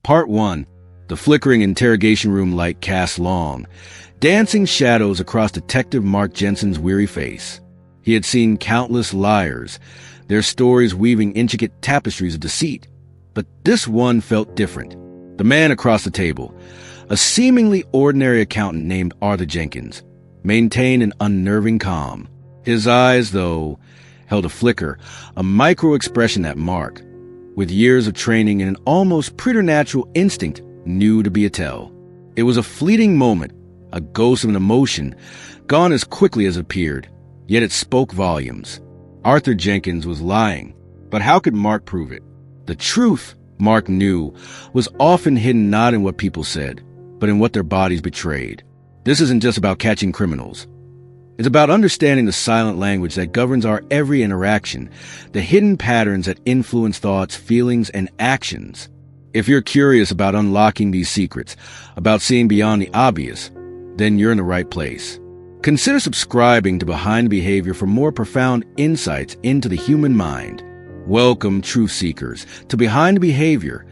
Part 1. The flickering interrogation room light cast long, dancing shadows across Detective Mark Jensen's weary face. He had seen countless liars, their stories weaving intricate tapestries of deceit. But this one felt different. The man across the table, a seemingly ordinary accountant named Arthur Jenkins, maintained an unnerving calm. His eyes, though, held a flicker, a micro-expression that Mark, with years of training and an almost preternatural instinct, knew to be a tell. It was a fleeting moment, a ghost of an emotion, gone as quickly as it appeared, yet it spoke volumes. Arthur Jenkins was lying, but how could Mark prove it? The truth, Mark knew, was often hidden not in what people said, but in what their bodies betrayed. This isn't just about catching criminals. It's about understanding the silent language that governs our every interaction, the hidden patterns that influence thoughts, feelings, and actions. If you're curious about unlocking these secrets, about seeing beyond the obvious, then you're in the right place. Consider subscribing to Behind the Behavior for more profound insights into the human mind. Welcome, truth seekers, to Behind the Behavior,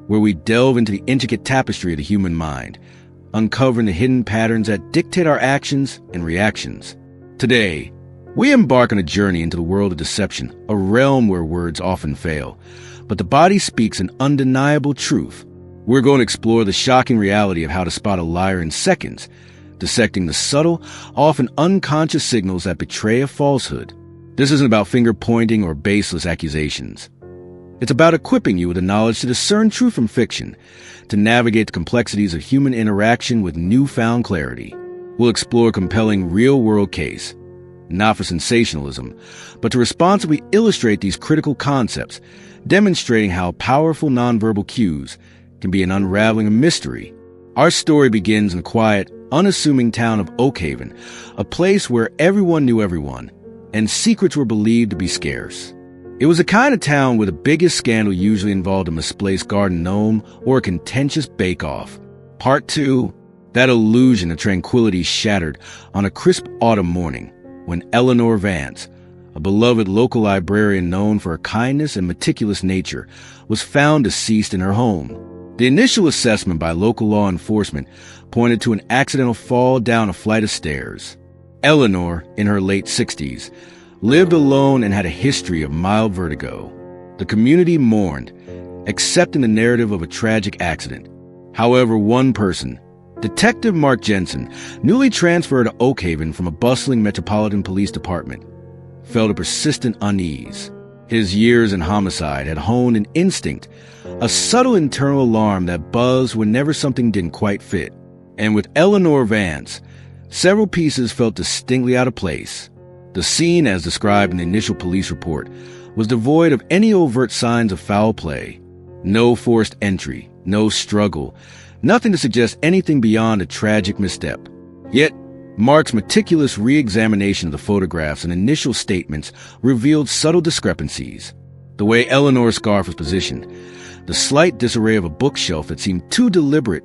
where we delve into the intricate tapestry of the human mind, uncovering the hidden patterns that dictate our actions and reactions. Today, we embark on a journey into the world of deception, a realm where words often fail, but the body speaks an undeniable truth. We're going to explore the shocking reality of how to spot a liar in seconds, dissecting the subtle, often unconscious signals that betray a falsehood. This isn't about finger-pointing or baseless accusations. It's about equipping you with the knowledge to discern truth from fiction, to navigate the complexities of human interaction with newfound clarity. We'll explore a compelling real-world case, not for sensationalism, but to responsibly illustrate these critical concepts, demonstrating how powerful nonverbal cues can be an unraveling of mystery. Our story begins in the quiet, unassuming town of Oak Haven, a place where everyone knew everyone, and secrets were believed to be scarce. It was the kind of town where the biggest scandal usually involved a misplaced garden gnome or a contentious bake-off. Part 2. That illusion of tranquility shattered on a crisp autumn morning when Eleanor Vance, a beloved local librarian known for her kindness and meticulous nature, was found deceased in her home. The initial assessment by local law enforcement pointed to an accidental fall down a flight of stairs. Eleanor, in her late 60s, lived alone and had a history of mild vertigo. The community mourned, accepting the narrative of a tragic accident. However, one person, Detective Mark Jensen, newly transferred to Oak Haven from a bustling metropolitan police department, felt a persistent unease. His years in homicide had honed an instinct, a subtle internal alarm that buzzed whenever something didn't quite fit. And with Eleanor Vance, several pieces felt distinctly out of place. The scene, as described in the initial police report, was devoid of any overt signs of foul play. No forced entry, no struggle, nothing to suggest anything beyond a tragic misstep. Yet, Mark's meticulous re-examination of the photographs and initial statements revealed subtle discrepancies. The way Eleanor's scarf was positioned, the slight disarray of a bookshelf that seemed too deliberate,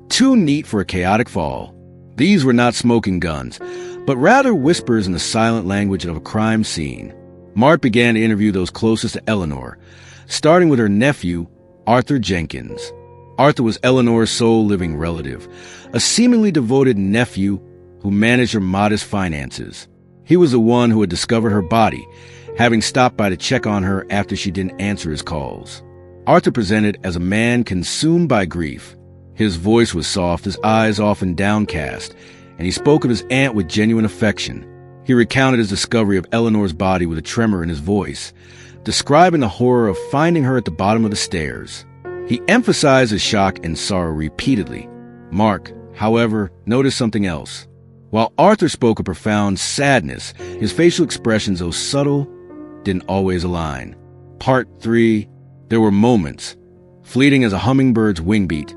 too neat for a chaotic fall. These were not smoking guns, but rather whispers in the silent language of a crime scene. Mark began to interview those closest to Eleanor, starting with her nephew, Arthur Jenkins. Arthur was Eleanor's sole living relative, a seemingly devoted nephew who managed her modest finances. He was the one who had discovered her body, having stopped by to check on her after she didn't answer his calls. Arthur presented as a man consumed by grief. His voice was soft, his eyes often downcast, and he spoke of his aunt with genuine affection. He recounted his discovery of Eleanor's body with a tremor in his voice, describing the horror of finding her at the bottom of the stairs. He emphasized his shock and sorrow repeatedly. Mark, however, noticed something else. While Arthur spoke of profound sadness, his facial expressions, though subtle, didn't always align. Part 3. There were moments, fleeting as a hummingbird's wing beat,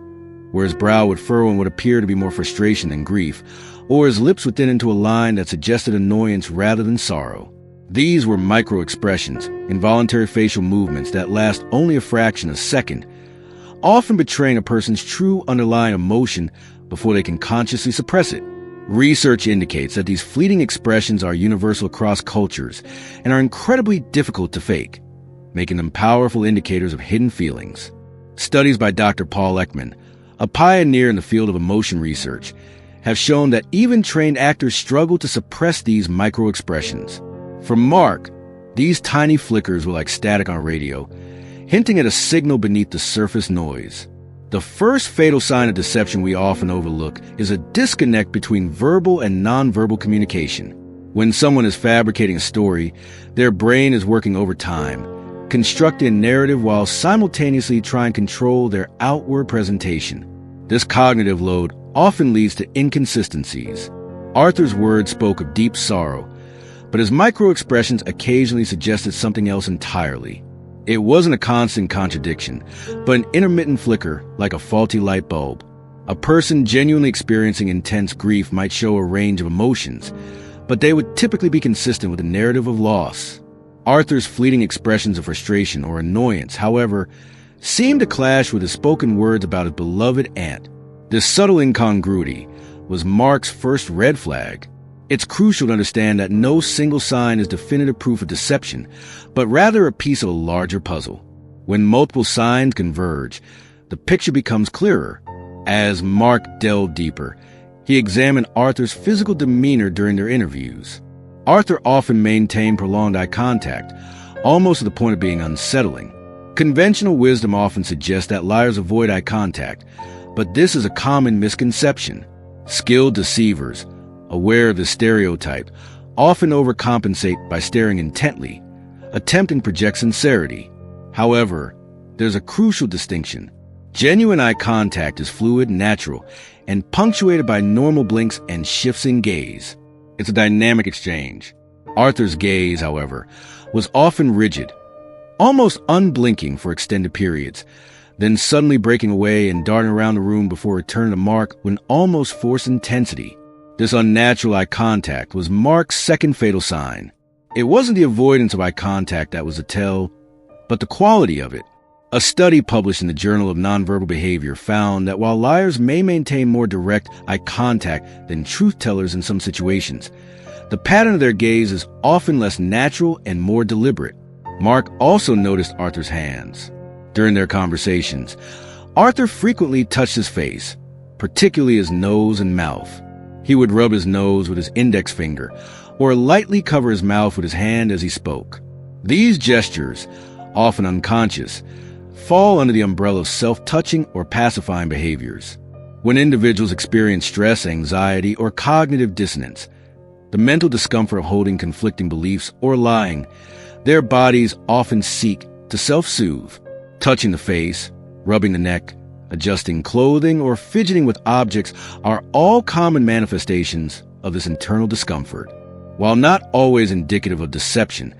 where his brow would furrow in what appeared to be more frustration than grief, or his lips would thin into a line that suggested annoyance rather than sorrow. These were micro-expressions, involuntary facial movements that last only a fraction of a second, often betraying a person's true underlying emotion before they can consciously suppress it. Research indicates that these fleeting expressions are universal across cultures and are incredibly difficult to fake, making them powerful indicators of hidden feelings. Studies by Dr. Paul Ekman, a pioneer in the field of emotion research, have shown that even trained actors struggle to suppress these micro-expressions. For Mark, these tiny flickers were like static on radio, hinting at a signal beneath the surface noise. The first fatal sign of deception we often overlook is a disconnect between verbal and nonverbal communication. When someone is fabricating a story, their brain is working overtime, constructing a narrative while simultaneously trying to control their outward presentation. This cognitive load often leads to inconsistencies. Arthur's words spoke of deep sorrow, but his micro-expressions occasionally suggested something else entirely. It wasn't a constant contradiction, but an intermittent flicker like a faulty light bulb. A person genuinely experiencing intense grief might show a range of emotions, but they would typically be consistent with a narrative of loss. Arthur's fleeting expressions of frustration or annoyance, however, seemed to clash with his spoken words about his beloved aunt. This subtle incongruity was Mark's first red flag. It's crucial to understand that no single sign is definitive proof of deception, but rather a piece of a larger puzzle. When multiple signs converge, the picture becomes clearer. As Mark delved deeper, he examined Arthur's physical demeanor during their interviews. Arthur often maintained prolonged eye contact, almost to the point of being unsettling. Conventional wisdom often suggests that liars avoid eye contact, but this is a common misconception. Skilled deceivers, aware of the stereotype, often overcompensate by staring intently, attempting to project sincerity. However, there's a crucial distinction. Genuine eye contact is fluid, natural, and punctuated by normal blinks and shifts in gaze. It's a dynamic exchange. Arthur's gaze, however, was often rigid, almost unblinking for extended periods, then suddenly breaking away and darting around the room before returning to Mark with an almost forced intensity. This unnatural eye contact was Mark's second fatal sign. It wasn't the avoidance of eye contact that was a tell, but the quality of it. A study published in the Journal of Nonverbal Behavior found that while liars may maintain more direct eye contact than truth-tellers in some situations, the pattern of their gaze is often less natural and more deliberate. Mark also noticed Arthur's hands. During their conversations, Arthur frequently touched his face, particularly his nose and mouth. He would rub his nose with his index finger or lightly cover his mouth with his hand as he spoke. These gestures, often unconscious, fall under the umbrella of self-touching or pacifying behaviors. When individuals experience stress, anxiety, or cognitive dissonance, the mental discomfort of holding conflicting beliefs or lying, their bodies often seek to self-soothe. Touching the face, rubbing the neck, adjusting clothing, or fidgeting with objects are all common manifestations of this internal discomfort. While not always indicative of deception,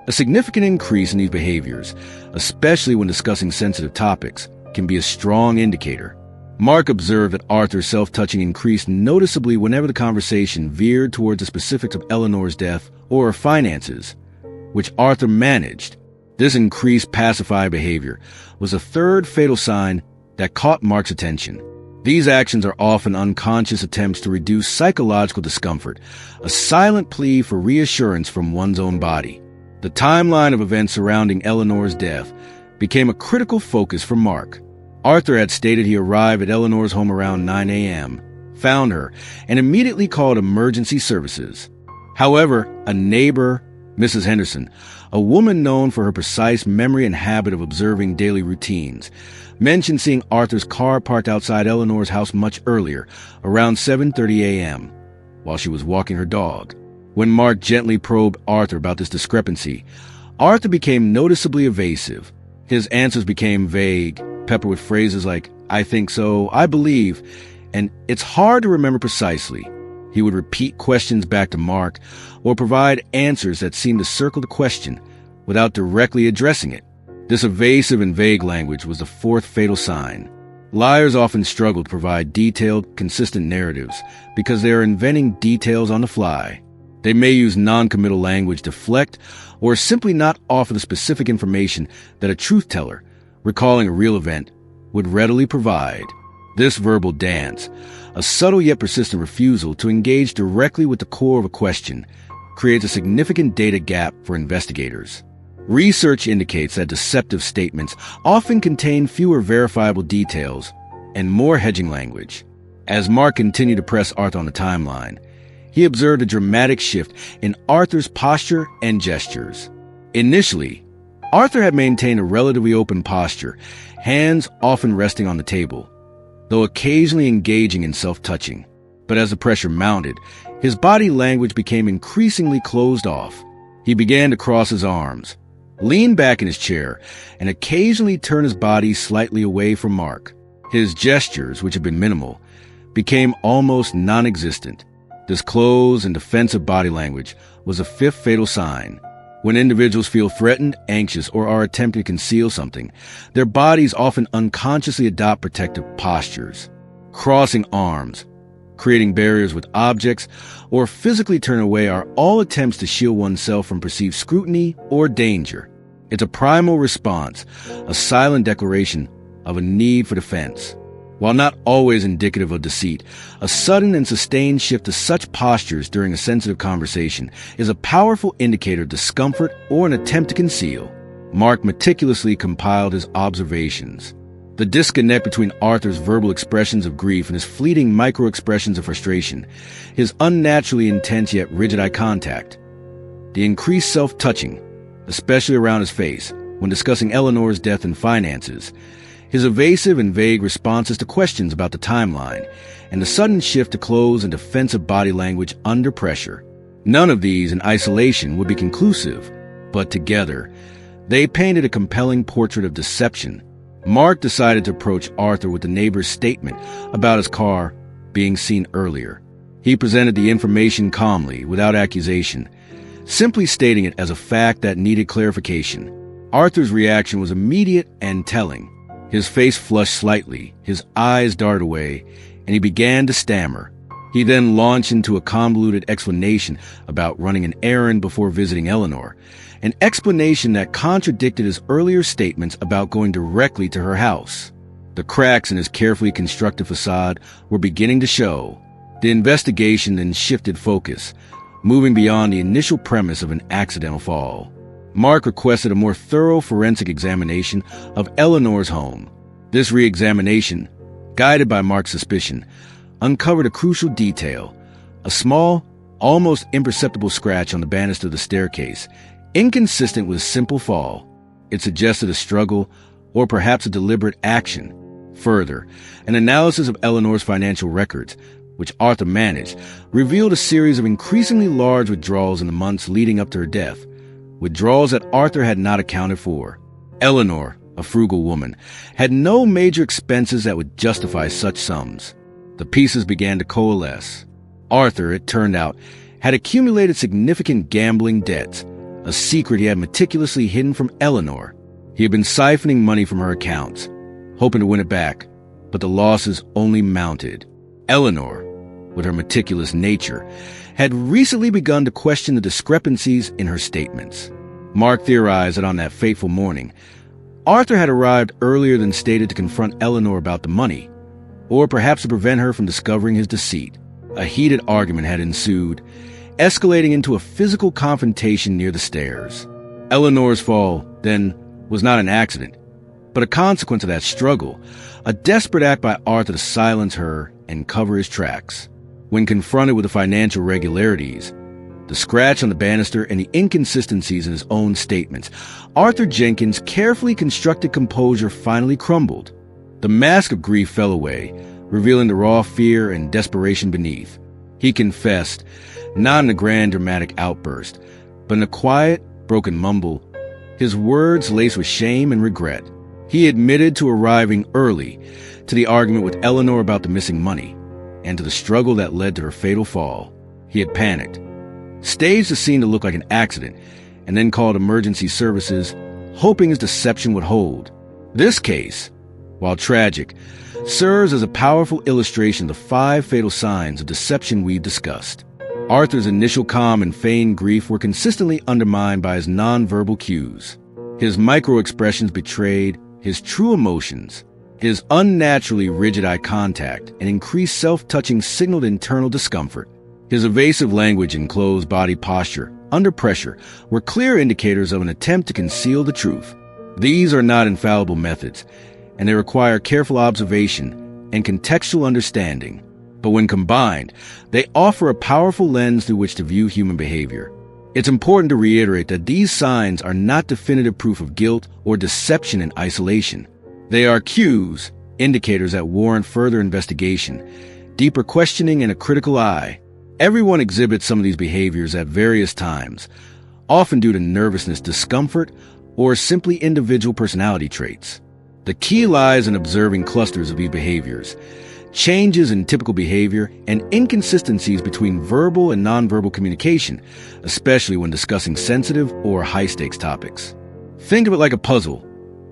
a significant increase in these behaviors, especially when discussing sensitive topics, can be a strong indicator. Mark observed that Arthur's self-touching increased noticeably whenever the conversation veered towards the specifics of Eleanor's death or finances, which Arthur managed. This increased pacifying behavior was a third fatal sign that caught Mark's attention. These actions are often unconscious attempts to reduce psychological discomfort, a silent plea for reassurance from one's own body. The timeline of events surrounding Eleanor's death became a critical focus for Mark. Arthur had stated he arrived at Eleanor's home around 9 a.m., found her, and immediately called emergency services. However, a neighbor, Mrs. Henderson, a woman known for her precise memory and habit of observing daily routines, mentioned seeing Arthur's car parked outside Eleanor's house much earlier, around 7:30 a.m., while she was walking her dog. When Mark gently probed Arthur about this discrepancy, Arthur became noticeably evasive. His answers became vague, peppered with phrases like, "I think so," "I believe," and "it's hard to remember precisely." He would repeat questions back to Mark or provide answers that seemed to circle the question without directly addressing it. This evasive and vague language was the fourth fatal sign. Liars often struggle to provide detailed, consistent narratives because they are inventing details on the fly. They may use non-committal language, deflect, or simply not offer the specific information that a truth-teller, recalling a real event, would readily provide. This verbal dance, a subtle yet persistent refusal to engage directly with the core of a question, creates a significant data gap for investigators. Research indicates that deceptive statements often contain fewer verifiable details and more hedging language. As Mark continued to press Arthur on the timeline, he observed a dramatic shift in Arthur's posture and gestures. Initially, Arthur had maintained a relatively open posture, hands often resting on the table, though occasionally engaging in self-touching. But as the pressure mounted, his body language became increasingly closed off. He began to cross his arms, lean back in his chair, and occasionally turn his body slightly away from Mark. His gestures, which had been minimal, became almost non-existent. This closed and defensive body language was a fifth fatal sign. When individuals feel threatened, anxious, or are attempting to conceal something, their bodies often unconsciously adopt protective postures. Crossing arms, creating barriers with objects, or physically turning away are all attempts to shield oneself from perceived scrutiny or danger. It's a primal response, a silent declaration of a need for defense. While not always indicative of deceit, a sudden and sustained shift to such postures during a sensitive conversation is a powerful indicator of discomfort or an attempt to conceal. Mark meticulously compiled his observations. The disconnect between Arthur's verbal expressions of grief and his fleeting micro-expressions of frustration, his unnaturally intense yet rigid eye contact, the increased self-touching, especially around his face, when discussing Eleanor's death and finances, his evasive and vague responses to questions about the timeline, and the sudden shift to closed and defensive body language under pressure. None of these in isolation would be conclusive, but together, they painted a compelling portrait of deception. Mark decided to approach Arthur with the neighbor's statement about his car being seen earlier. He presented the information calmly, without accusation, simply stating it as a fact that needed clarification. Arthur's reaction was immediate and telling. His face flushed slightly, his eyes darted away, and he began to stammer. He then launched into a convoluted explanation about running an errand before visiting Eleanor, an explanation that contradicted his earlier statements about going directly to her house. The cracks in his carefully constructed facade were beginning to show. The investigation then shifted focus, moving beyond the initial premise of an accidental fall. Mark requested a more thorough forensic examination of Eleanor's home. This re-examination, guided by Mark's suspicion, uncovered a crucial detail, a small, almost imperceptible scratch on the banister of the staircase, inconsistent with a simple fall. It suggested a struggle or perhaps a deliberate action. Further, an analysis of Eleanor's financial records, which Arthur managed, revealed a series of increasingly large withdrawals in the months leading up to her death, withdrawals that Arthur had not accounted for. Eleanor, a frugal woman, had no major expenses that would justify such sums. The pieces began to coalesce. Arthur, it turned out, had accumulated significant gambling debts, a secret he had meticulously hidden from Eleanor. He had been siphoning money from her accounts, hoping to win it back, but the losses only mounted. Eleanor, with her meticulous nature, had recently begun to question the discrepancies in her statements. Mark theorized that on that fateful morning, Arthur had arrived earlier than stated to confront Eleanor about the money, or perhaps to prevent her from discovering his deceit. A heated argument had ensued, escalating into a physical confrontation near the stairs. Eleanor's fall, then, was not an accident, but a consequence of that struggle, a desperate act by Arthur to silence her and cover his tracks. When confronted with the financial irregularities, the scratch on the banister, and the inconsistencies in his own statements, Arthur Jenkins' carefully constructed composure finally crumbled. The mask of grief fell away, revealing the raw fear and desperation beneath. He confessed, not in a grand dramatic outburst, but in a quiet, broken mumble, his words laced with shame and regret. He admitted to arriving early to the argument with Eleanor about the missing money, and to the struggle that led to her fatal fall. He had panicked, staged the scene to look like an accident, and then called emergency services, hoping his deception would hold. This case, while tragic, serves as a powerful illustration of the 5 fatal signs of deception we've discussed. Arthur's initial calm and feigned grief were consistently undermined by his nonverbal cues. His micro-expressions betrayed his true emotions. His unnaturally rigid eye contact and increased self-touching signaled internal discomfort. His evasive language and closed body posture, under pressure, were clear indicators of an attempt to conceal the truth. These are not infallible methods, and they require careful observation and contextual understanding. But when combined, they offer a powerful lens through which to view human behavior. It's important to reiterate that these signs are not definitive proof of guilt or deception in isolation. They are cues, indicators that warrant further investigation, deeper questioning, and a critical eye. Everyone exhibits some of these behaviors at various times, often due to nervousness, discomfort, or simply individual personality traits. The key lies in observing clusters of these behaviors, changes in typical behavior, and inconsistencies between verbal and nonverbal communication, especially when discussing sensitive or high-stakes topics. Think of it like a puzzle.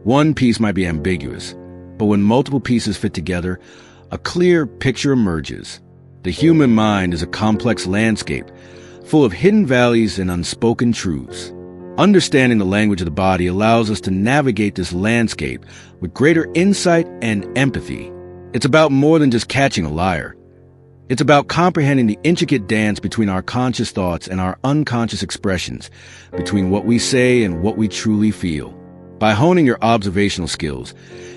One piece might be ambiguous, but when multiple pieces fit together, a clear picture emerges. The human mind is a complex landscape, full of hidden valleys and unspoken truths. Understanding the language of the body allows us to navigate this landscape with greater insight and empathy. It's about more than just catching a liar. It's about comprehending the intricate dance between our conscious thoughts and our unconscious expressions, between what we say and what we truly feel. By honing your observational skills,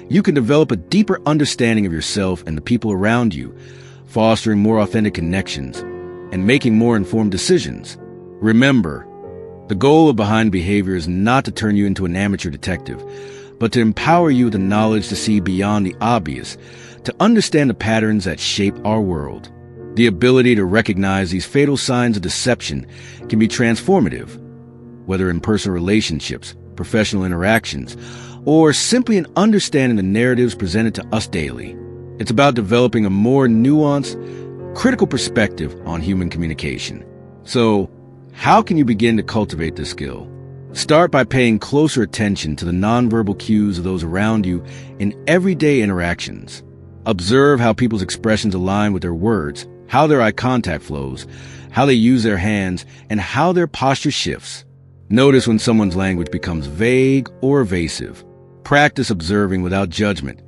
you can develop a deeper understanding of yourself and the people around you, fostering more authentic connections and making more informed decisions. Remember, the goal of Behind Behavior is not to turn you into an amateur detective, but to empower you with the knowledge to see beyond the obvious, to understand the patterns that shape our world. The ability to recognize these fatal signs of deception can be transformative, whether in personal relationships, professional interactions, or simply in understanding the narratives presented to us daily. It's about developing a more nuanced, critical perspective on human communication. So, how can you begin to cultivate this skill? Start by paying closer attention to the nonverbal cues of those around you in everyday interactions. Observe how people's expressions align with their words, how their eye contact flows, how they use their hands, and how their posture shifts. Notice when someone's language becomes vague or evasive. Practice observing without judgment,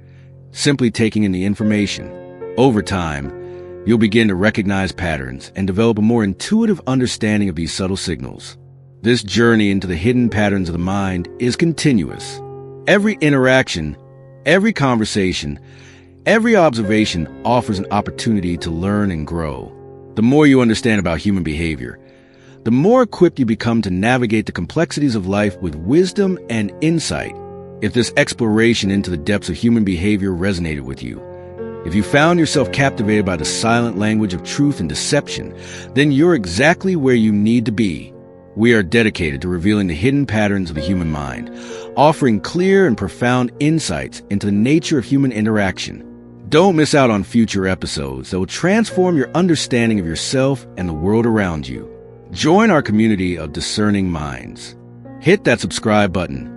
simply taking in the information. Over time, you'll begin to recognize patterns and develop a more intuitive understanding of these subtle signals. This journey into the hidden patterns of the mind is continuous. Every interaction, every conversation, every observation offers an opportunity to learn and grow. The more you understand about human behavior, the more equipped you become to navigate the complexities of life with wisdom and insight. If this exploration into the depths of human behavior resonated with you, if you found yourself captivated by the silent language of truth and deception, then you're exactly where you need to be. We are dedicated to revealing the hidden patterns of the human mind, offering clear and profound insights into the nature of human interaction. Don't miss out on future episodes that will transform your understanding of yourself and the world around you. Join our community of discerning minds. Hit that subscribe button,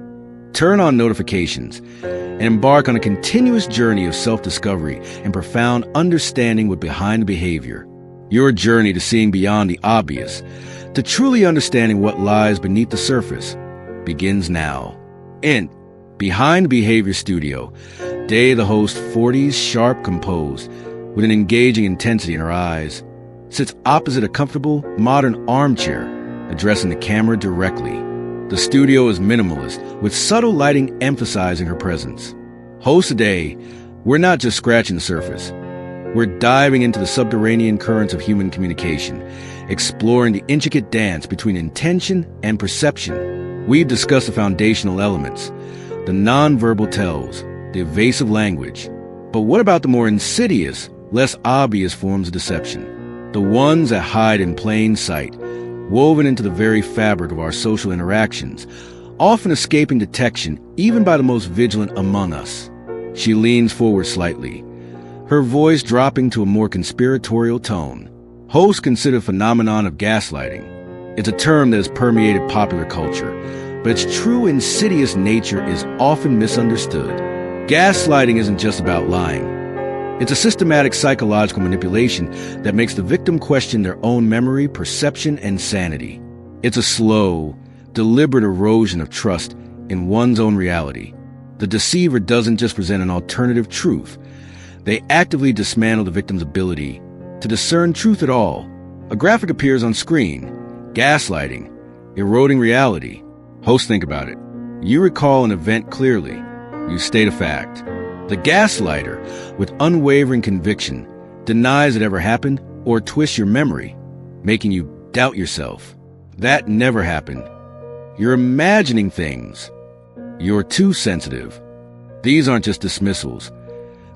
turn on notifications, and embark on a continuous journey of self-discovery and profound understanding with Behind Behavior. Your journey to seeing beyond the obvious, to truly understanding what lies beneath the surface, begins now. In Behind Behavior Studio, Day, the host, 40s, sharp, composed, with an engaging intensity in her eyes, sits opposite a comfortable, modern armchair, addressing the camera directly. The studio is minimalist, with subtle lighting emphasizing her presence. Host today, we're not just scratching the surface. We're diving into the subterranean currents of human communication, exploring the intricate dance between intention and perception. We've discussed the foundational elements, the nonverbal tells, the evasive language. But what about the more insidious, less obvious forms of deception? The ones that hide in plain sight, woven into the very fabric of our social interactions, often escaping detection even by the most vigilant among us. She leans forward slightly, her voice dropping to a more conspiratorial tone. Hosts consider the phenomenon of gaslighting. It's a term that has permeated popular culture, but its true insidious nature is often misunderstood. Gaslighting isn't just about lying. It's a systematic psychological manipulation that makes the victim question their own memory, perception, and sanity. It's a slow, deliberate erosion of trust in one's own reality. The deceiver doesn't just present an alternative truth. They actively dismantle the victim's ability to discern truth at all. A graphic appears on screen. Gaslighting. Eroding reality. Host, think about it. You recall an event clearly. You state a fact. The gaslighter, with unwavering conviction, denies it ever happened or twists your memory, making you doubt yourself. That never happened. You're imagining things. You're too sensitive. These aren't just dismissals.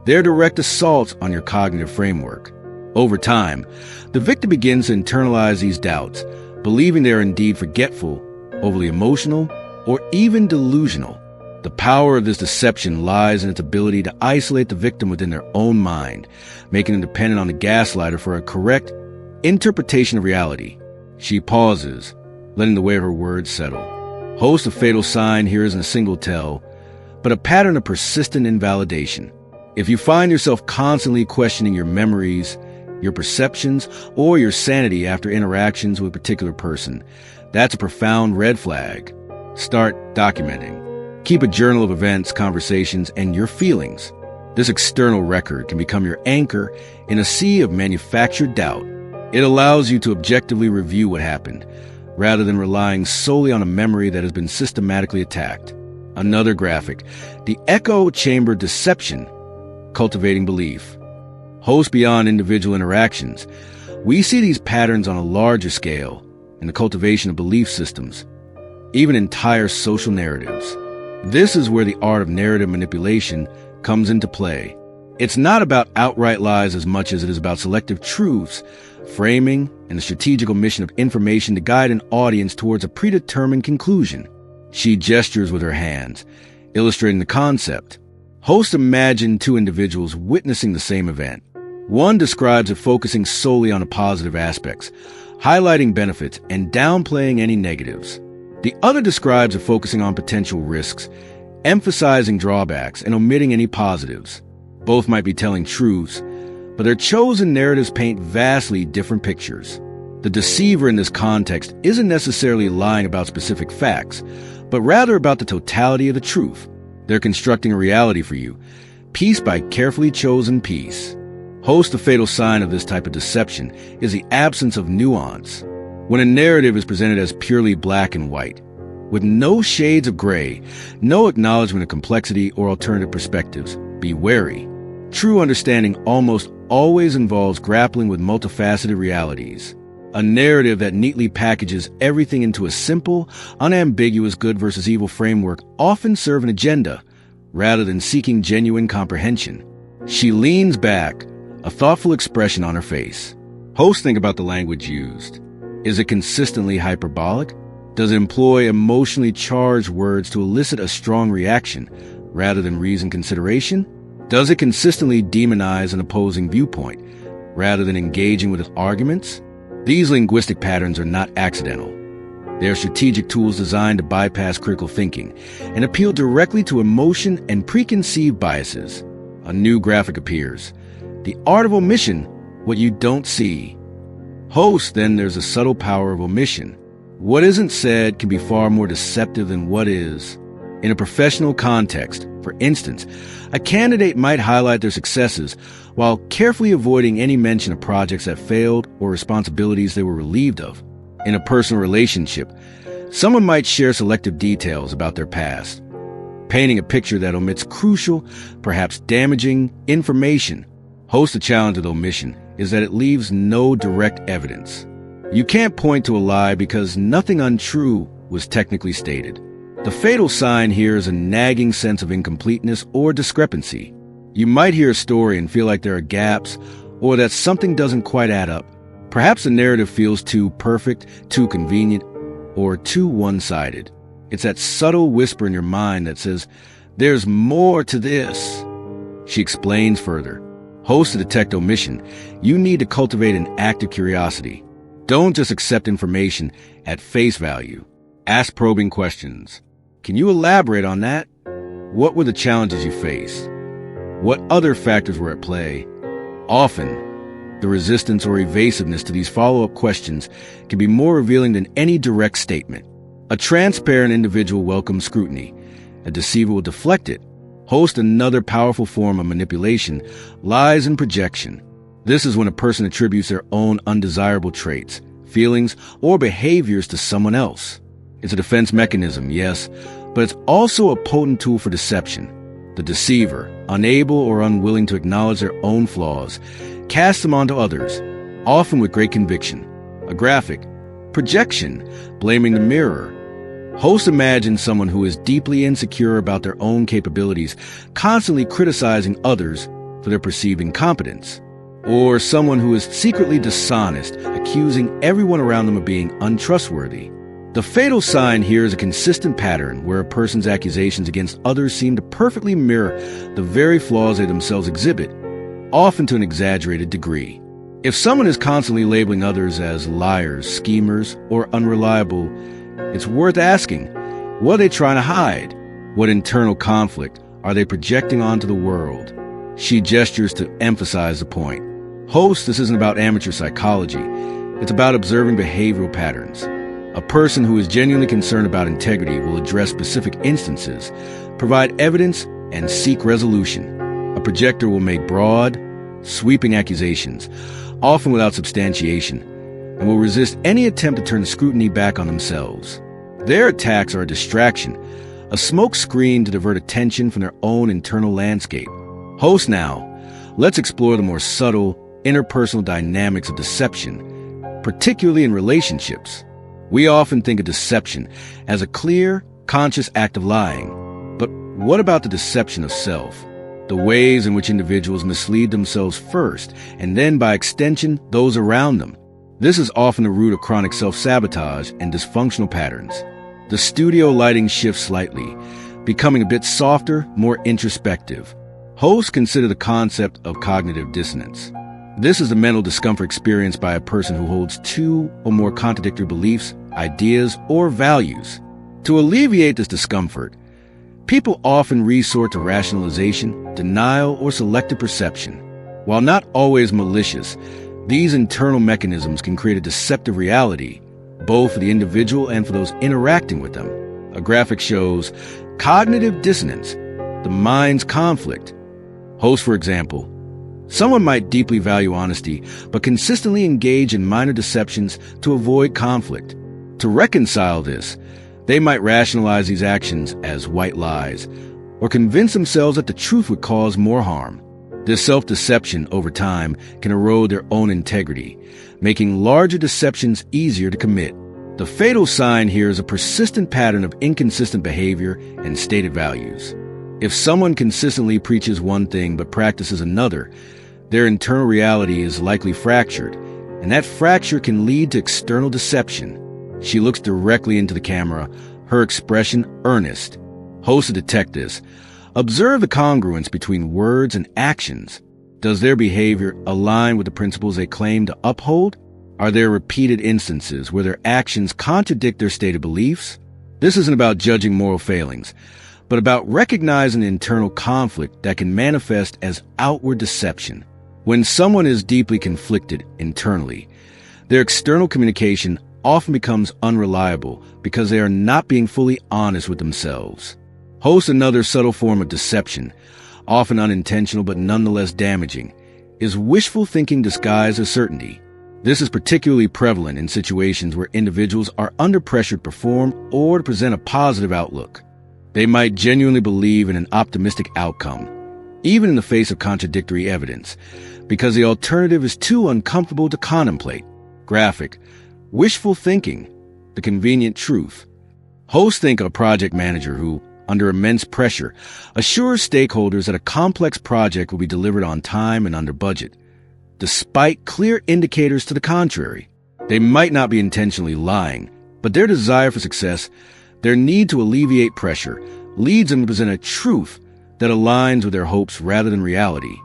They're direct assaults on your cognitive framework. Over time, the victim begins to internalize these doubts, believing they are indeed forgetful, overly emotional, or even delusional. The power of this deception lies in its ability to isolate the victim within their own mind, making them dependent on the gaslighter for a correct interpretation of reality. She pauses, letting the weight of her words settle. Host, a fatal sign here isn't a single tell, but a pattern of persistent invalidation. If you find yourself constantly questioning your memories, your perceptions, or your sanity after interactions with a particular person, that's a profound red flag. Start documenting. Keep a journal of events, conversations, and your feelings. This external record can become your anchor in a sea of manufactured doubt. It allows you to objectively review what happened, rather than relying solely on a memory that has been systematically attacked. Another graphic, the echo chamber deception, cultivating belief. Host, beyond individual interactions, we see these patterns on a larger scale in the cultivation of belief systems, even entire social narratives. This is where the art of narrative manipulation comes into play. It's not about outright lies as much as it is about selective truths, framing, and the strategic omission of information to guide an audience towards a predetermined conclusion. She gestures with her hands, illustrating the concept. Host, imagine two individuals witnessing the same event. One describes it focusing solely on the positive aspects, highlighting benefits and downplaying any negatives. The other describes it focusing on potential risks, emphasizing drawbacks and omitting any positives. Both might be telling truths, but their chosen narratives paint vastly different pictures. The deceiver in this context isn't necessarily lying about specific facts, but rather about the totality of the truth. They're constructing a reality for you, piece by carefully chosen piece. Host, the fatal sign of this type of deception is the absence of nuance. When a narrative is presented as purely black and white, with no shades of gray, no acknowledgement of complexity or alternative perspectives, be wary. True understanding almost always involves grappling with multifaceted realities. A narrative that neatly packages everything into a simple, unambiguous good versus evil framework often serve an agenda, rather than seeking genuine comprehension. She leans back, a thoughtful expression on her face. Host, think about the language used. Is it consistently hyperbolic? Does it employ emotionally charged words to elicit a strong reaction, rather than reasoned consideration? Does it consistently demonize an opposing viewpoint, rather than engaging with its arguments? These linguistic patterns are not accidental. They are strategic tools designed to bypass critical thinking and appeal directly to emotion and preconceived biases. A new graphic appears. The art of omission, what you don't see. Host, then there's a subtle power of omission. What isn't said can be far more deceptive than what is. In a professional context, for instance, a candidate might highlight their successes while carefully avoiding any mention of projects that failed or responsibilities they were relieved of. In a personal relationship, someone might share selective details about their past, painting a picture that omits crucial, perhaps damaging, information. Host, the challenge of omission is that it leaves no direct evidence. You can't point to a lie because nothing untrue was technically stated. The fatal sign here is a nagging sense of incompleteness or discrepancy. You might hear a story and feel like there are gaps or that something doesn't quite add up. Perhaps the narrative feels too perfect, too convenient, or too one-sided. It's that subtle whisper in your mind that says, "There's more to this." She explains further. Host, to detect omission, you need to cultivate an active curiosity. Don't just accept information at face value. Ask probing questions. Can you elaborate on that? What were the challenges you faced? What other factors were at play? Often, the resistance or evasiveness to these follow-up questions can be more revealing than any direct statement. A transparent individual welcomes scrutiny. A deceiver will deflect it. Host, another powerful form of manipulation lies in projection. This is when a person attributes their own undesirable traits, feelings, or behaviors to someone else. It's a defense mechanism, yes, but it's also a potent tool for deception. The deceiver, unable or unwilling to acknowledge their own flaws, casts them onto others, often with great conviction. A graphic projection, blaming the mirror. Host imagines someone who is deeply insecure about their own capabilities, constantly criticizing others for their perceived incompetence. Or someone who is secretly dishonest, accusing everyone around them of being untrustworthy. The fatal sign here is a consistent pattern where a person's accusations against others seem to perfectly mirror the very flaws they themselves exhibit, often to an exaggerated degree. If someone is constantly labeling others as liars, schemers, or unreliable, it's worth asking, what are they trying to hide? What internal conflict are they projecting onto the world? She gestures to emphasize the point. Host, this isn't about amateur psychology. It's about observing behavioral patterns. A person who is genuinely concerned about integrity will address specific instances, provide evidence, and seek resolution. A projector will make broad, sweeping accusations, often without substantiation, and will resist any attempt to turn the scrutiny back on themselves. Their attacks are a distraction, a smoke screen to divert attention from their own internal landscape. Host, now, let's explore the more subtle, interpersonal dynamics of deception, particularly in relationships. We often think of deception as a clear, conscious act of lying. But what about the deception of self? The ways in which individuals mislead themselves first, and then by extension, those around them. This is often the root of chronic self-sabotage and dysfunctional patterns. The studio lighting shifts slightly, becoming a bit softer, more introspective. Hosts consider the concept of cognitive dissonance. This is the mental discomfort experienced by a person who holds two or more contradictory beliefs, ideas, or values. To alleviate this discomfort, people often resort to rationalization, denial, or selective perception. While not always malicious, these internal mechanisms can create a deceptive reality, both for the individual and for those interacting with them. A graphic shows cognitive dissonance, the mind's conflict. Host, for example, someone might deeply value honesty, but consistently engage in minor deceptions to avoid conflict. To reconcile this, they might rationalize these actions as white lies, or convince themselves that the truth would cause more harm. This self-deception over time can erode their own integrity, making larger deceptions easier to commit. The fatal sign here is a persistent pattern of inconsistent behavior and stated values. If someone consistently preaches one thing but practices another, their internal reality is likely fractured, and that fracture can lead to external deception. She looks directly into the camera, her expression earnest. Hosts detect this. Observe the congruence between words and actions. Does their behavior align with the principles they claim to uphold? Are there repeated instances where their actions contradict their stated beliefs? This isn't about judging moral failings, but about recognizing the internal conflict that can manifest as outward deception. When someone is deeply conflicted internally, their external communication often becomes unreliable because they are not being fully honest with themselves. Host, another subtle form of deception, often unintentional but nonetheless damaging, is wishful thinking disguised as certainty. This is particularly prevalent in situations where individuals are under pressure to perform or to present a positive outlook. They might genuinely believe in an optimistic outcome, even in the face of contradictory evidence, because the alternative is too uncomfortable to contemplate. Graphic, wishful thinking, the convenient truth. Hosts think of a project manager who, under immense pressure, assures stakeholders that a complex project will be delivered on time and under budget, despite clear indicators to the contrary. They might not be intentionally lying, but their desire for success, their need to alleviate pressure, leads them to present a truth that aligns with their hopes rather than reality.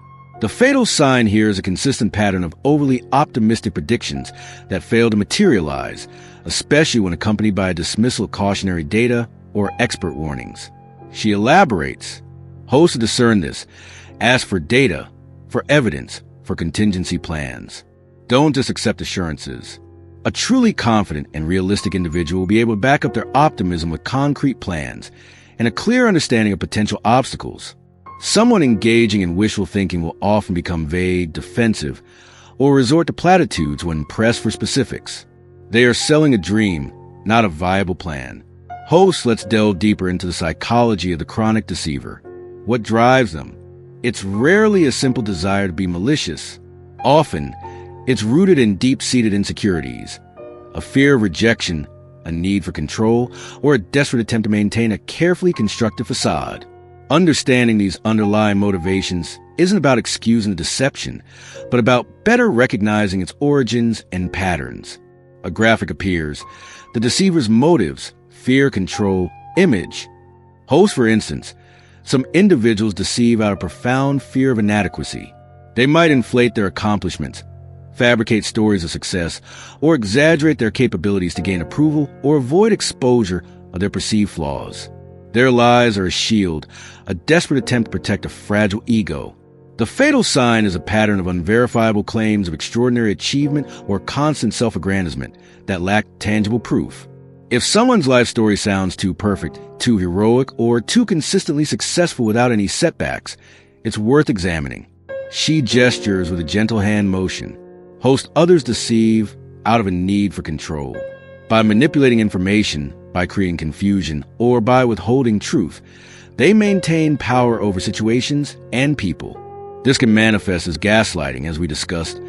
The fatal sign here is a consistent pattern of overly optimistic predictions that fail to materialize, especially when accompanied by a dismissal of cautionary data or expert warnings. She elaborates. Hosts discern this. Ask for data, for evidence, for contingency plans. Don't just accept assurances. A truly confident and realistic individual will be able to back up their optimism with concrete plans and a clear understanding of potential obstacles. Someone engaging in wishful thinking will often become vague, defensive, or resort to platitudes when pressed for specifics. They are selling a dream, not a viable plan. Host, let's delve deeper into the psychology of the chronic deceiver. What drives them? It's rarely a simple desire to be malicious. Often, it's rooted in deep-seated insecurities, a fear of rejection, a need for control, or a desperate attempt to maintain a carefully constructed facade. Understanding these underlying motivations isn't about excusing the deception, but about better recognizing its origins and patterns. A graphic appears. The deceiver's motives: fear, control, image. Host, for instance, some individuals deceive out of profound fear of inadequacy. They might inflate their accomplishments, fabricate stories of success, or exaggerate their capabilities to gain approval or avoid exposure of their perceived flaws. Their lies are a shield, a desperate attempt to protect a fragile ego. The fatal sign is a pattern of unverifiable claims of extraordinary achievement or constant self-aggrandizement that lack tangible proof. If someone's life story sounds too perfect, too heroic, or too consistently successful without any setbacks, it's worth examining. She gestures with a gentle hand motion. Host, others deceive out of a need for control. By manipulating information, by creating confusion, or by withholding truth, they maintain power over situations and people. This can manifest as gaslighting, as we discussed,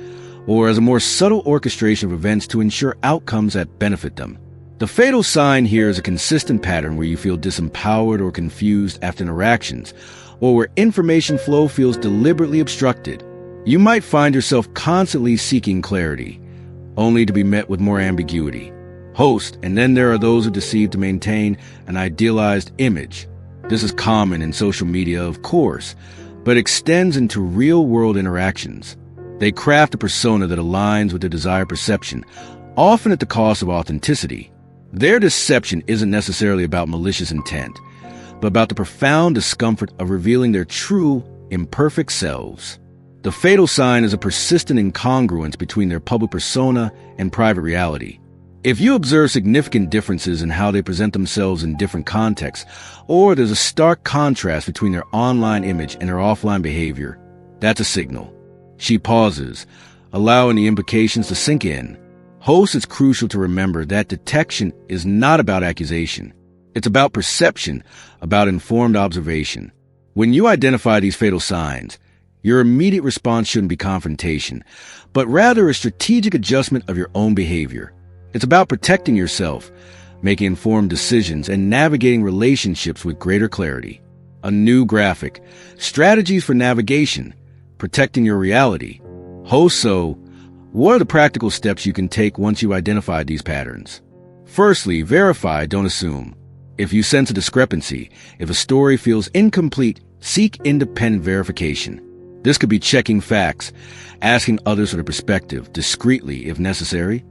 or as a more subtle orchestration of events to ensure outcomes that benefit them. The fatal sign here is a consistent pattern where you feel disempowered or confused after interactions, or where information flow feels deliberately obstructed. You might find yourself constantly seeking clarity, only to be met with more ambiguity. Host, and then there are those who deceive to maintain an idealized image. This is common in social media, of course, but extends into real-world interactions. They craft a persona that aligns with their desired perception, often at the cost of authenticity. Their deception isn't necessarily about malicious intent, but about the profound discomfort of revealing their true, imperfect selves. The fatal sign is a persistent incongruence between their public persona and private reality. If you observe significant differences in how they present themselves in different contexts, or there's a stark contrast between their online image and their offline behavior, that's a signal. She pauses, allowing the implications to sink in. Host, it's crucial to remember that detection is not about accusation. It's about perception, about informed observation. When you identify these fatal signs, your immediate response shouldn't be confrontation, but rather a strategic adjustment of your own behavior. It's about protecting yourself, making informed decisions, and navigating relationships with greater clarity. A new graphic: strategies for navigation, protecting your reality. Host, so what are the practical steps you can take once you identify these patterns? Firstly, verify, don't assume. If you sense a discrepancy, if a story feels incomplete, seek independent verification. This could be checking facts, asking others for their perspective, discreetly if necessary,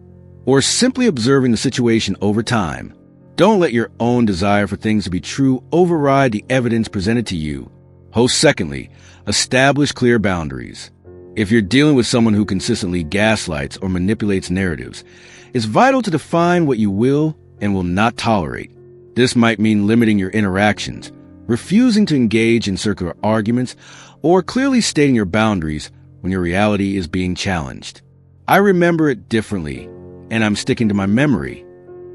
or simply observing the situation over time. Don't let your own desire for things to be true override the evidence presented to you. Host, secondly, establish clear boundaries. If you're dealing with someone who consistently gaslights or manipulates narratives, it's vital to define what you will and will not tolerate. This might mean limiting your interactions, refusing to engage in circular arguments, or clearly stating your boundaries when your reality is being challenged. I remember it differently, and I'm sticking to my memory.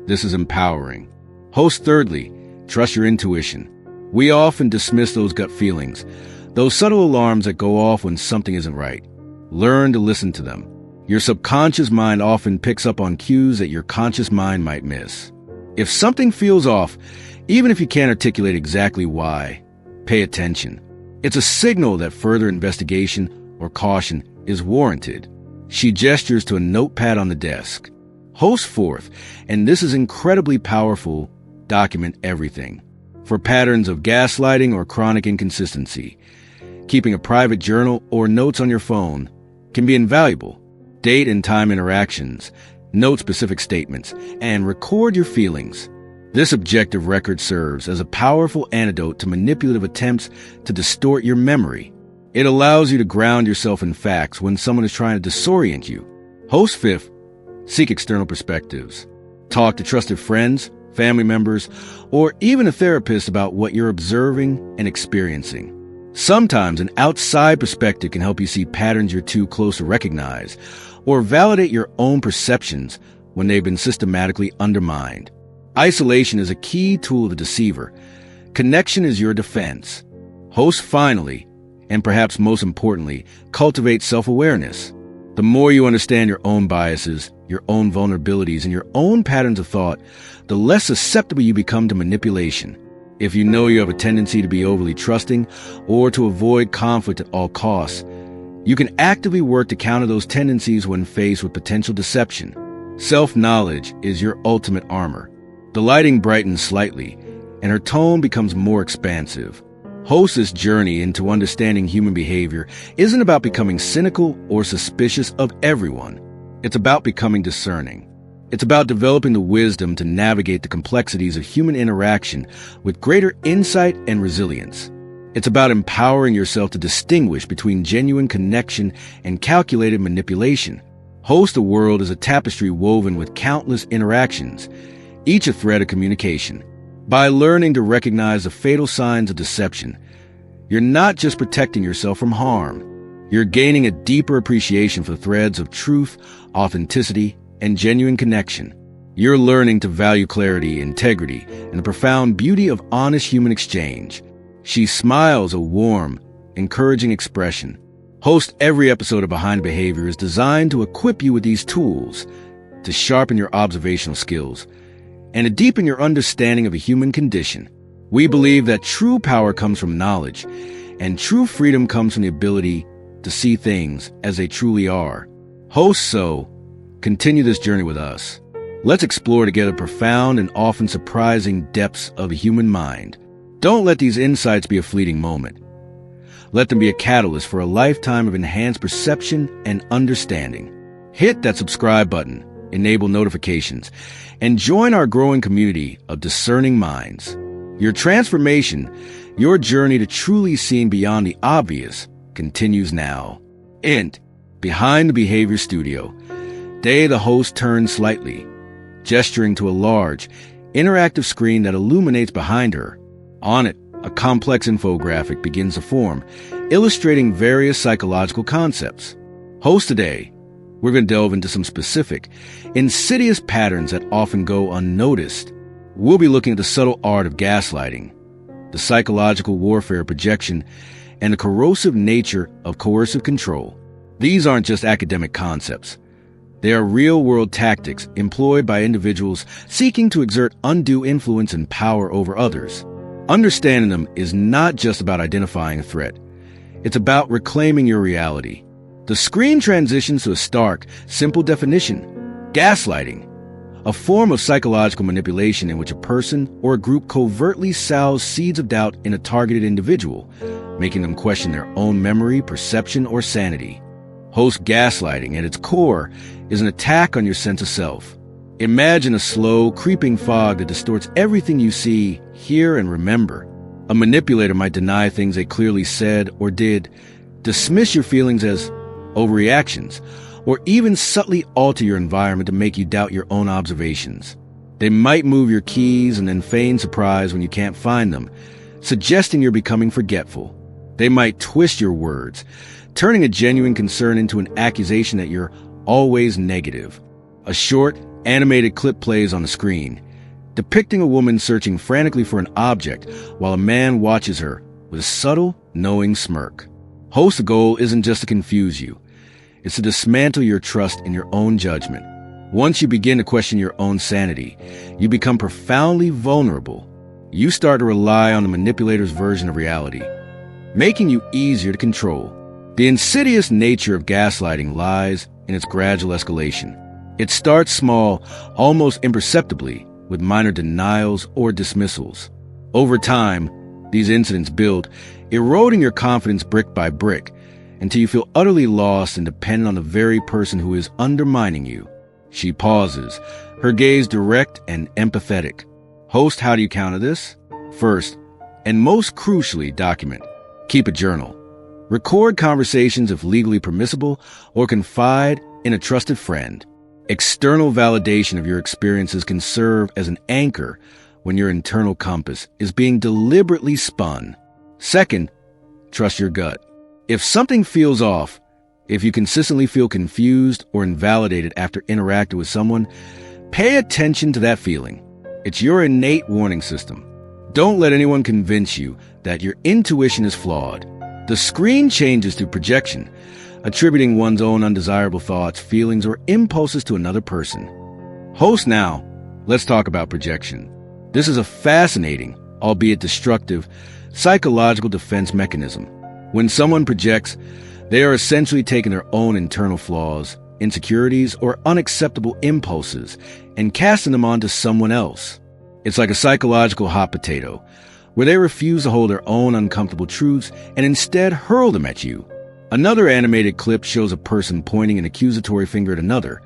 This is empowering. Host, thirdly, trust your intuition. We often dismiss those gut feelings, those subtle alarms that go off when something isn't right. Learn to listen to them. Your subconscious mind often picks up on cues that your conscious mind might miss. If something feels off, even if you can't articulate exactly why, pay attention. It's a signal that further investigation or caution is warranted. She gestures to a notepad on the desk. Host, fourth, and this is incredibly powerful, document everything. For patterns of gaslighting or chronic inconsistency, keeping a private journal or notes on your phone can be invaluable. Date and time interactions, note specific statements, and record your feelings. This objective record serves as a powerful antidote to manipulative attempts to distort your memory. It allows you to ground yourself in facts when someone is trying to disorient you. Host, fifth, seek external perspectives. Talk to trusted friends, family members, or even a therapist about what you're observing and experiencing. Sometimes an outside perspective can help you see patterns you're too close to recognize, or validate your own perceptions when they've been systematically undermined. Isolation is a key tool of the deceiver. Connection is your defense. Host finally, and perhaps most importantly, cultivate self-awareness. The more you understand your own biases, your own vulnerabilities, and your own patterns of thought, the less susceptible you become to manipulation. If you know you have a tendency to be overly trusting or to avoid conflict at all costs, you can actively work to counter those tendencies when faced with potential deception. Self-knowledge is your ultimate armor. The lighting brightens slightly, and her tone becomes more expansive. Host's journey into understanding human behavior isn't about becoming cynical or suspicious of everyone. It's about becoming discerning. It's about developing the wisdom to navigate the complexities of human interaction with greater insight and resilience. It's about empowering yourself to distinguish between genuine connection and calculated manipulation. Host the world is a tapestry woven with countless interactions, each a thread of communication. By learning to recognize the fatal signs of deception, you're not just protecting yourself from harm. You're gaining a deeper appreciation for threads of truth, authenticity, and genuine connection. You're learning to value clarity, integrity, and the profound beauty of honest human exchange. She smiles a warm, encouraging expression. Host every episode of Behind Behavior is designed to equip you with these tools, to sharpen your observational skills, and to deepen your understanding of the human condition. We believe that true power comes from knowledge, and true freedom comes from the ability to see things as they truly are. Continue this journey with us. Let's explore together profound and often surprising depths of the human mind. Don't let these insights be a fleeting moment. Let them be a catalyst for a lifetime of enhanced perception and understanding. Hit that subscribe button, enable notifications, and join our growing community of discerning minds. Your transformation, your journey to truly seeing beyond the obvious, continues now. Behind the Behavior Studio, the host turns slightly, gesturing to a large, interactive screen that illuminates behind her. On it, a complex infographic begins to form, illustrating various psychological concepts. Host today, we're going to delve into some specific, insidious patterns that often go unnoticed. We'll be looking at the subtle art of gaslighting, the psychological warfare of projection, and the corrosive nature of coercive control. These aren't just academic concepts. They are real-world tactics employed by individuals seeking to exert undue influence and power over others. Understanding them is not just about identifying a threat. It's about reclaiming your reality. The screen transitions to a stark, simple definition: gaslighting, a form of psychological manipulation in which a person or a group covertly sows seeds of doubt in a targeted individual, making them question their own memory, perception, or sanity. Host gaslighting, at its core, is an attack on your sense of self. Imagine a slow, creeping fog that distorts everything you see, hear, and remember. A manipulator might deny things they clearly said or did, dismiss your feelings as overreactions, or even subtly alter your environment to make you doubt your own observations. They might move your keys and then feign surprise when you can't find them, suggesting you're becoming forgetful. They might twist your words, turning a genuine concern into an accusation that you're always negative. A short, animated clip plays on the screen, depicting a woman searching frantically for an object while a man watches her with a subtle, knowing smirk. Host's goal isn't just to confuse you. It's to dismantle your trust in your own judgment. Once you begin to question your own sanity, you become profoundly vulnerable. You start to rely on the manipulator's version of reality, making you easier to control. The insidious nature of gaslighting lies in its gradual escalation. It starts small, almost imperceptibly, with minor denials or dismissals. Over time, these incidents build, eroding your confidence brick by brick, until you feel utterly lost and dependent on the very person who is undermining you. She pauses, her gaze direct and empathetic. Host, how do you counter this? First, and most crucially, document. Keep a journal. Record conversations if legally permissible, or confide in a trusted friend. External validation of your experiences can serve as an anchor when your internal compass is being deliberately spun. Second, trust your gut. If something feels off, if you consistently feel confused or invalidated after interacting with someone, pay attention to that feeling. It's your innate warning system. Don't let anyone convince you that your intuition is flawed. The screen changes to projection, attributing one's own undesirable thoughts, feelings, or impulses to another person. Host now, let's talk about projection. This is a fascinating, albeit destructive, psychological defense mechanism. When someone projects, they are essentially taking their own internal flaws, insecurities, or unacceptable impulses and casting them onto someone else. It's like a psychological hot potato, where they refuse to hold their own uncomfortable truths and instead hurl them at you. Another animated clip shows a person pointing an accusatory finger at another,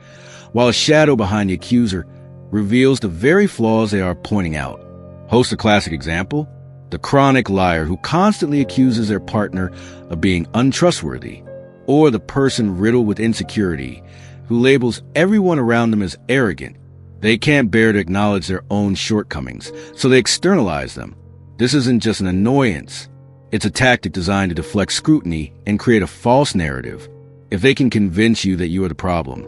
while a shadow behind the accuser reveals the very flaws they are pointing out. Host a classic example: the chronic liar who constantly accuses their partner of being untrustworthy, or the person riddled with insecurity who labels everyone around them as arrogant. They can't bear to acknowledge their own shortcomings, so they externalize them. This isn't just an annoyance. It's a tactic designed to deflect scrutiny and create a false narrative. If they can convince you that you are the problem,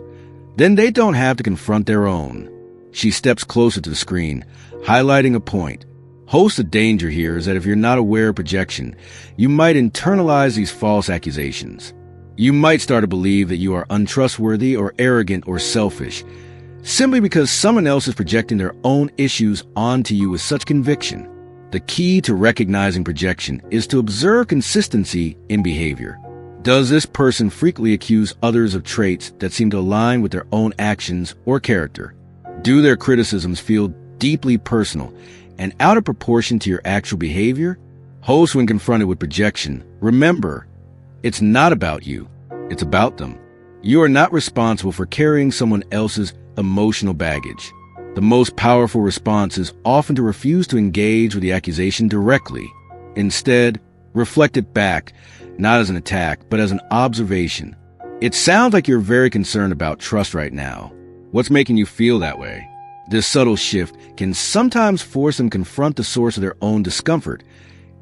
then they don't have to confront their own. She steps closer to the screen, highlighting a point. Host, the danger here is that if you're not aware of projection, you might internalize these false accusations. You might start to believe that you are untrustworthy or arrogant or selfish, simply because someone else is projecting their own issues onto you with such conviction. The key to recognizing projection is to observe consistency in behavior. Does this person frequently accuse others of traits that seem to align with their own actions or character? Do their criticisms feel deeply personal and out of proportion to your actual behavior? Host, when confronted with projection, remember, it's not about you, it's about them. You are not responsible for carrying someone else's emotional baggage. The most powerful response is often to refuse to engage with the accusation directly. Instead, reflect it back, not as an attack, but as an observation. It sounds like you're very concerned about trust right now. What's making you feel that way? This subtle shift can sometimes force them to confront the source of their own discomfort,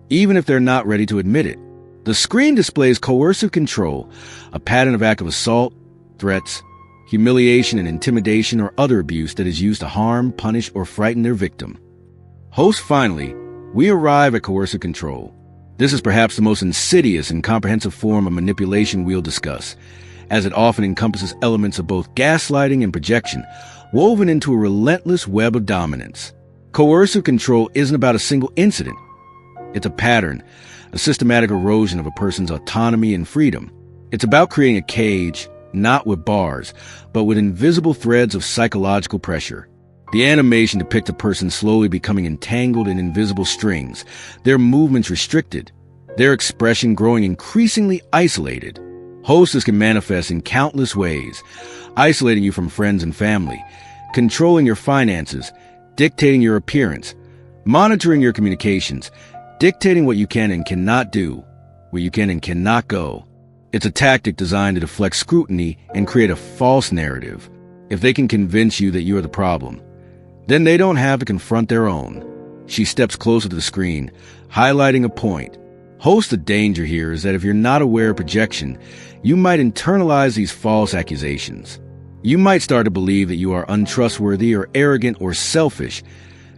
even if they're not ready to admit it. The screen displays coercive control, a pattern of active assault, threats, humiliation, and intimidation or other abuse that is used to harm, punish, or frighten their victim. Host, finally, we arrive at coercive control. This is perhaps the most insidious and comprehensive form of manipulation we'll discuss, as it often encompasses elements of both gaslighting and projection, woven into a relentless web of dominance. Coercive control isn't about a single incident. It's a pattern, a systematic erosion of a person's autonomy and freedom. It's about creating a cage, not with bars, but with invisible threads of psychological pressure. The animation depicts a person slowly becoming entangled in invisible strings, their movements restricted, their expression growing increasingly isolated. Hosts can manifest in countless ways, isolating you from friends and family, controlling your finances, dictating your appearance, monitoring your communications, dictating what you can and cannot do, where you can and cannot go. It's a tactic designed to deflect scrutiny and create a false narrative. If they can convince you that you are the problem, then they don't have to confront their own. She steps closer to the screen, highlighting a point. Host, the danger here is that if you're not aware of projection, you might internalize these false accusations. You might start to believe that you are untrustworthy or arrogant or selfish,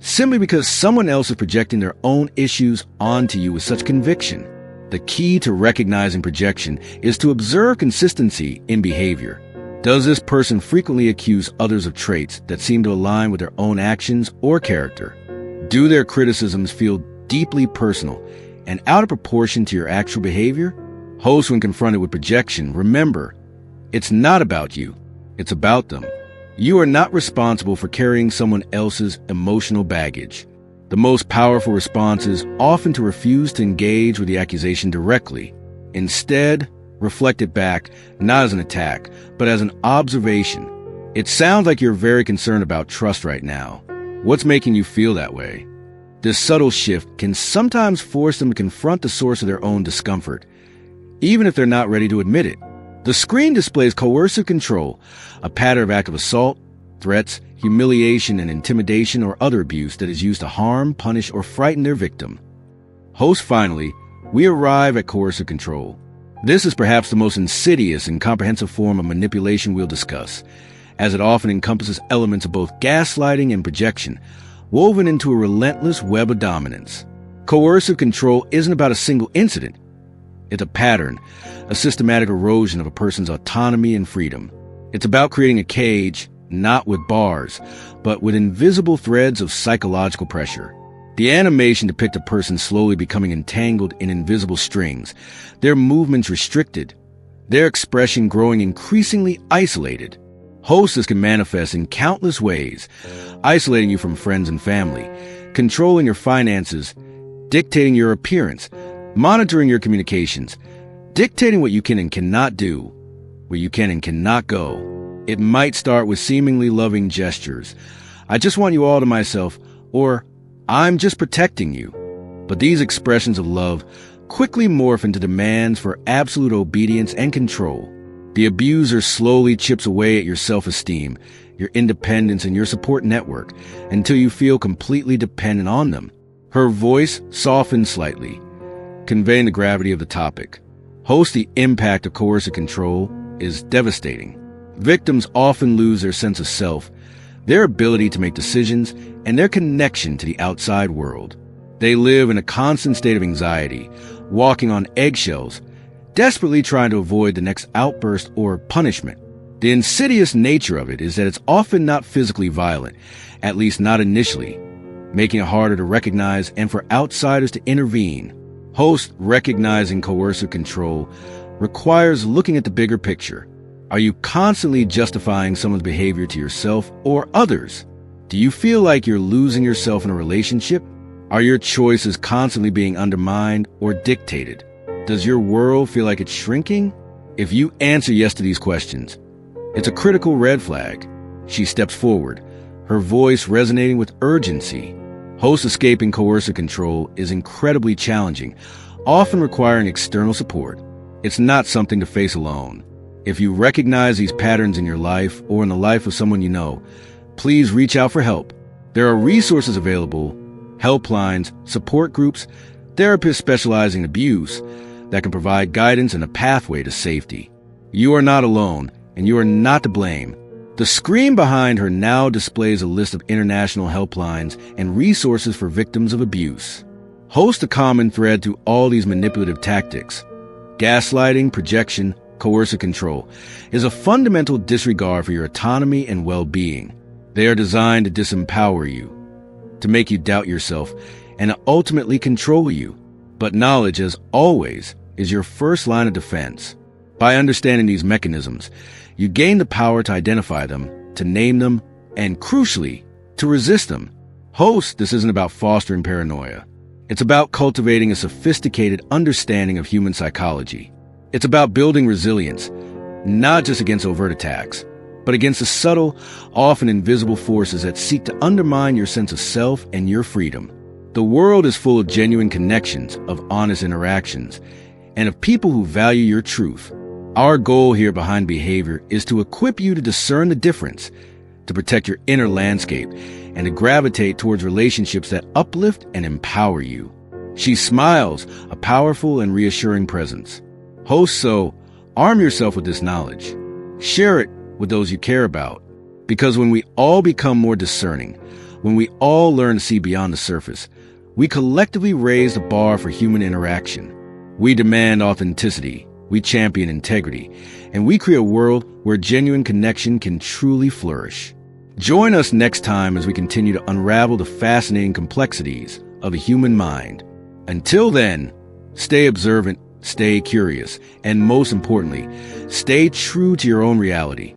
simply because someone else is projecting their own issues onto you with such conviction. The key to recognizing projection is to observe consistency in behavior. Does this person frequently accuse others of traits that seem to align with their own actions or character? Do their criticisms feel deeply personal and out of proportion to your actual behavior? Host, when confronted with projection, remember, it's not about you, it's about them. You are not responsible for carrying someone else's emotional baggage. The most powerful response is often to refuse to engage with the accusation directly. Instead, reflect it back, not as an attack, but as an observation. It sounds like you're very concerned about trust right now. What's making you feel that way? This subtle shift can sometimes force them to confront the source of their own discomfort, even if they're not ready to admit it. The screen displays coercive control, a pattern of active assault, threats, humiliation, and intimidation or other abuse that is used to harm, punish, or frighten their victim. Host, finally, we arrive at coercive control. This is perhaps the most insidious and comprehensive form of manipulation we'll discuss, as it often encompasses elements of both gaslighting and projection, woven into a relentless web of dominance. Coercive control isn't about a single incident. It's a pattern, a systematic erosion of a person's autonomy and freedom. It's about creating a cage, not with bars, but with invisible threads of psychological pressure. The animation depicts a person slowly becoming entangled in invisible strings, their movements restricted, their expression growing increasingly isolated. Hostess can manifest in countless ways, isolating you from friends and family, controlling your finances, dictating your appearance, monitoring your communications, dictating what you can and cannot do, where you can and cannot go. It might start with seemingly loving gestures. I just want you all to myself, or I'm just protecting you. But these expressions of love quickly morph into demands for absolute obedience and control. The abuser slowly chips away at your self-esteem, your independence, and your support network until you feel completely dependent on them. Her voice softens slightly, conveying the gravity of the topic. Host, the impact of coercive control is devastating. Victims often lose their sense of self, their ability to make decisions, and their connection to the outside world. They live in a constant state of anxiety, walking on eggshells, desperately trying to avoid the next outburst or punishment. The insidious nature of it is that it's often not physically violent, at least not initially, making it harder to recognize and for outsiders to intervene. Host, recognizing coercive control requires looking at the bigger picture. Are you constantly justifying someone's behavior to yourself or others? Do you feel like you're losing yourself in a relationship? Are your choices constantly being undermined or dictated? Does your world feel like it's shrinking? If you answer yes to these questions, it's a critical red flag. She steps forward, her voice resonating with urgency. Host, escaping coercive control is incredibly challenging, often requiring external support. It's not something to face alone. If you recognize these patterns in your life or in the life of someone you know, please reach out for help. There are resources available, helplines, support groups, therapists specializing in abuse that can provide guidance and a pathway to safety. You are not alone, and you are not to blame. The screen behind her now displays a list of international helplines and resources for victims of abuse. Host, a common thread through all these manipulative tactics. Gaslighting, projection, coercive control is a fundamental disregard for your autonomy and well-being. They are designed to disempower you, to make you doubt yourself, and to ultimately control you. But knowledge, as always, is your first line of defense. By understanding these mechanisms, you gain the power to identify them, to name them, and crucially, to resist them. Host, this isn't about fostering paranoia. It's about cultivating a sophisticated understanding of human psychology. It's about building resilience, not just against overt attacks, but against the subtle, often invisible forces that seek to undermine your sense of self and your freedom. The world is full of genuine connections, of honest interactions, and of people who value your truth. Our goal here behind behavior is to equip you to discern the difference, to protect your inner landscape, and to gravitate towards relationships that uplift and empower you. She smiles, a powerful and reassuring presence. Host, so arm yourself with this knowledge. Share it with those you care about. Because when we all become more discerning, when we all learn to see beyond the surface, we collectively raise the bar for human interaction. We demand authenticity, we champion integrity, and we create a world where genuine connection can truly flourish. Join us next time as we continue to unravel the fascinating complexities of the human mind. Until then, stay observant, stay curious, and most importantly, stay true to your own reality.